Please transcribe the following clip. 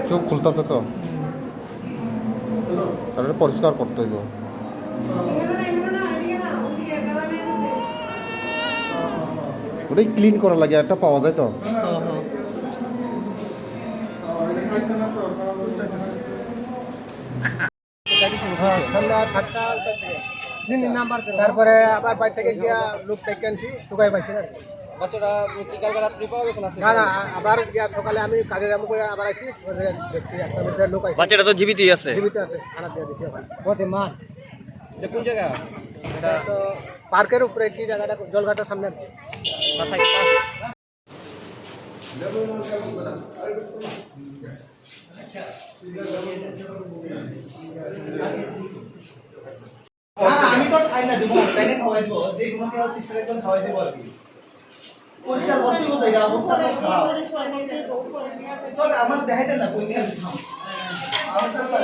চোখ খুলতেছে তো, তাহলে পরিষ্কার করতে হইব। ওটাই ক্লিন করা লাগে, একটা পাওয়া যায় তো। তারপরে আবার বাড়ি থেকে গিয়া লোক থেকে আনছি, টুকাই পাইছি না। বাচ্চাটা কি কালকে রাত্রি পাওয়া গেছে না? না না, আবার গিয়া সকালে আমি কাজের আমুক আবার আইছি, দেখছি একটা ভিতরে লোক আইছে, বাচ্চাটা তো জীবিতই আছে। জীবিত আছে, খানা দিয়ে দিছি ওখানে। ওতে মার এটা কোন জায়গা? এটা তো পার্কের উপরে কি জায়গাটা, জলঘাটের সামনে। মাথায় আমি তো খাই না, দিব তাইলে খাওয়াই দিব, যে কোনো কেউ সিস্টারে করে খাওয়াই দিব আর কি। পরিষ্কার করতে হতো, এটা অবস্থা তো খারাপ। চল আমার দেখাইতে না, কই নিয়ে খাও। আমার সাথে